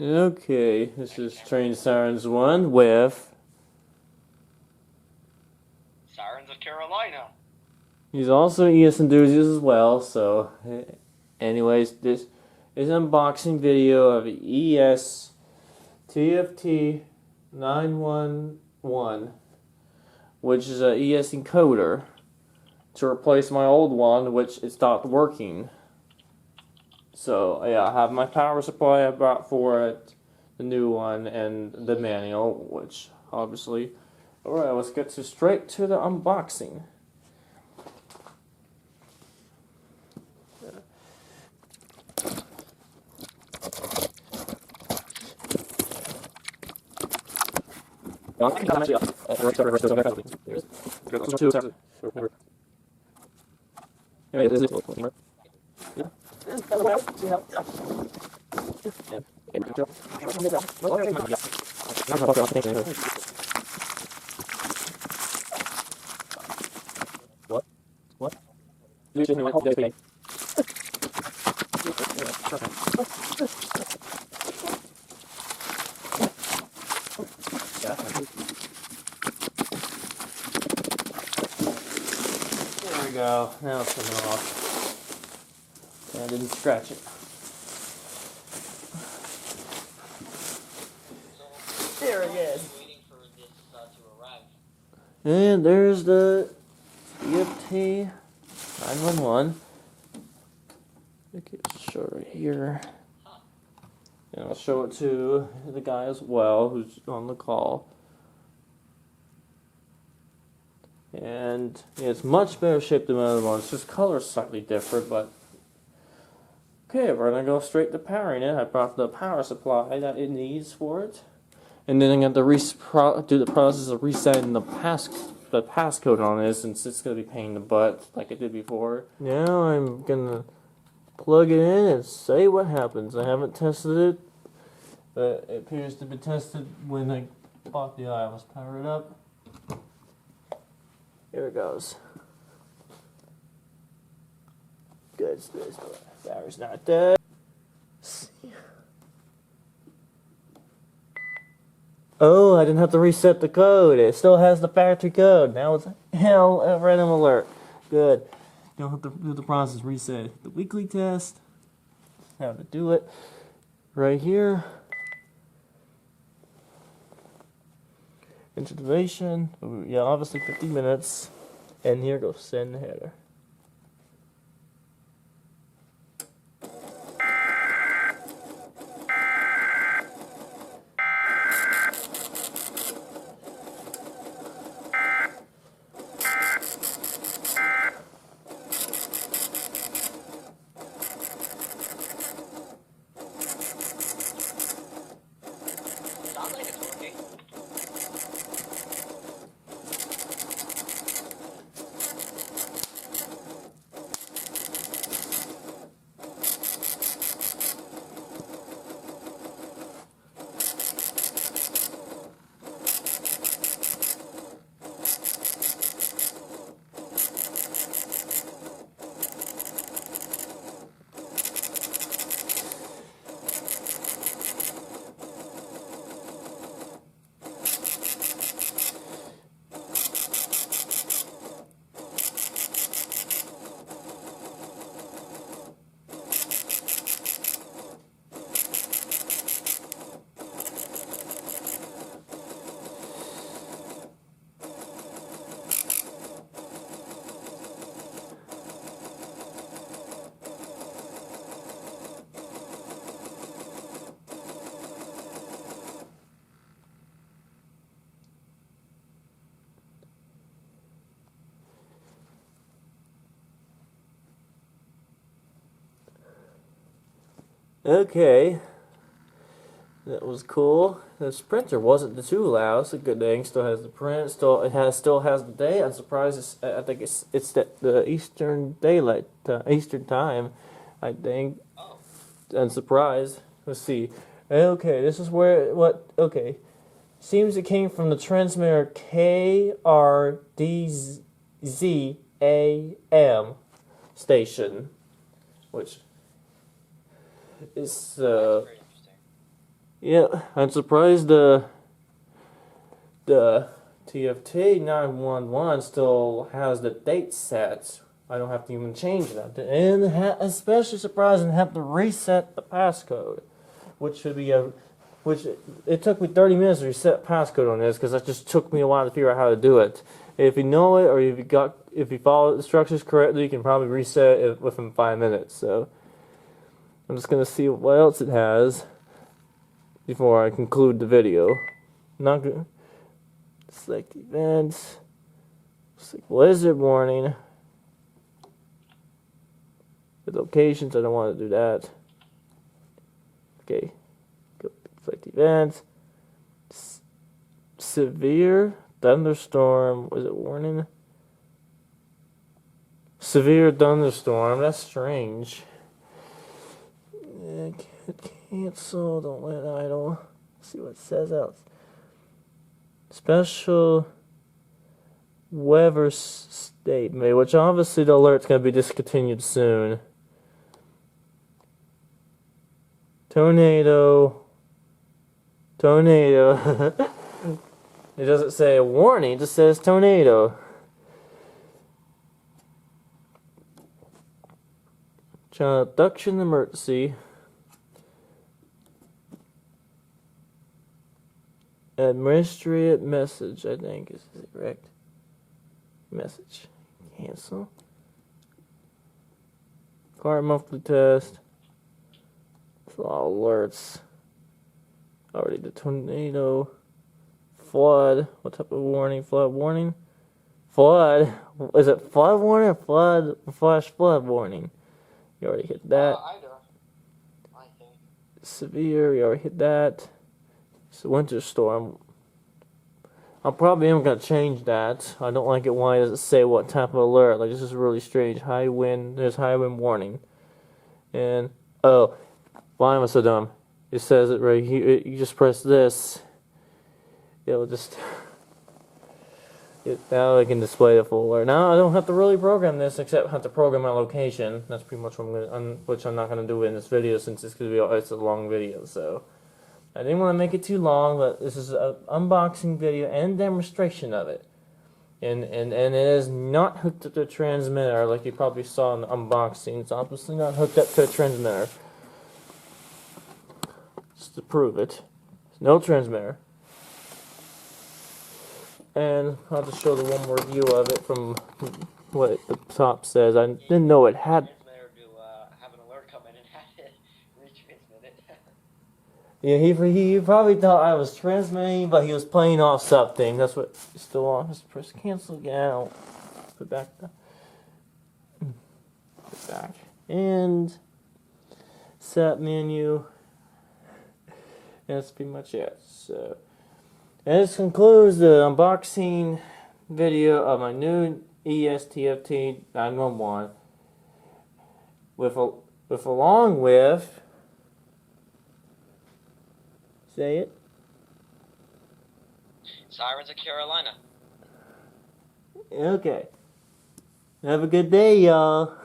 Okay, this is Train Sirens 1 with... Sirens of Carolina. He's also an EAS enthusiast as well, so... Anyways, this is an unboxing video of EAS TFT-911, which is an EAS encoder to replace my old one, which it stopped working. So, yeah, I have my power supply I bought for it, the new one, and the manual, which, obviously... Alright, let's get straight to the unboxing. What? What? There we go. Now it's coming off. I didn't scratch it. There it is. And there's the EFT 911. Okay, show it right here. And I'll show it to the guy as well who's on the call. And yeah, it's much better shaped than the other one. It's just color slightly different, but okay, we're gonna go straight to powering it. I brought the power supply that it needs for it, and then I got to do the process of resetting the passcode on this, since it's gonna be pain in the butt like I did before. Now I'm gonna plug it in and see what happens. I haven't tested it, but it appears to be tested when I bought the iOS. Power it up. Here it goes. Good. Battery's not dead. Oh, I didn't have to reset the code. It still has the factory code. Now it's hell a random alert. Good. Don't have to do the process. Reset the weekly test. How to do it. Right here. Introduction. Yeah, obviously 50 minutes. And here goes send the header. Sounds like it's working. Okay, that was cool. This printer wasn't too loud. It's a good thing. Still has the print. Still has the day. I'm surprised. I think it's the Eastern daylight Eastern time. I think. Oh. I'm surprised. Let's see. Okay, this is where Okay, seems it came from the transmitter KRDZ-AM station, which is That's very interesting. Yeah, I'm surprised the TFT-911 still has the date set. I don't have to even change that. And especially surprised and have to reset the passcode, which should be which it took me 30 minutes to reset passcode on this because that just took me a while to figure out how to do it. If you know it or if you follow the instructions correctly, you can probably reset it within 5 minutes. So I'm just gonna see what else it has before I conclude the video. Not good. Select events. Select blizzard warning. The locations, I don't want to do that. Okay. Go select events. Severe thunderstorm. Was it warning? Severe thunderstorm. That's strange. Cancel. Don't let idle. Let's see what it says else. Special weather statement, which obviously the alert's going to be discontinued soon. Tornado. It doesn't say a warning, it just says tornado. Child abduction emergency. Administrative message, I think is correct. Message. Cancel. Car monthly test. It's a lot of alerts. Already the tornado. Flood. What type of warning? Flood warning? Flood. Is it flood warning or flood? Flash flood warning? You already hit that. Either. I think. Severe. You already hit that. It's a winter storm. I probably am going to change that. I don't like it why it doesn't say what type of alert. Like, this is really strange. High wind. There's high wind warning. And, oh, why am I so dumb? It says it right here. You just press this. It'll just... now I can display the full alert. Now I don't have to really program this, except have to program my location. That's pretty much what I'm going to... which I'm not going to do in this video since it's going to be... it's a long video, so... I didn't want to make it too long, but this is an unboxing video and demonstration of it. And it is not hooked up to a transmitter like you probably saw in the unboxing. It's obviously not hooked up to a transmitter. Just to prove it. There's no transmitter. And I'll just show the one more view of it from what the top says. I didn't know it had... have an alert come in and have it retransmit it. Yeah, he probably thought I was transmitting, but he was playing off something. That's what he's still on. Just press cancel again. I'll put back and set menu. And that's pretty much it. So, and this concludes the unboxing video of my new EAS TFT-911 along with. Say it. Sirens of Carolina. Okay. Have a good day, y'all.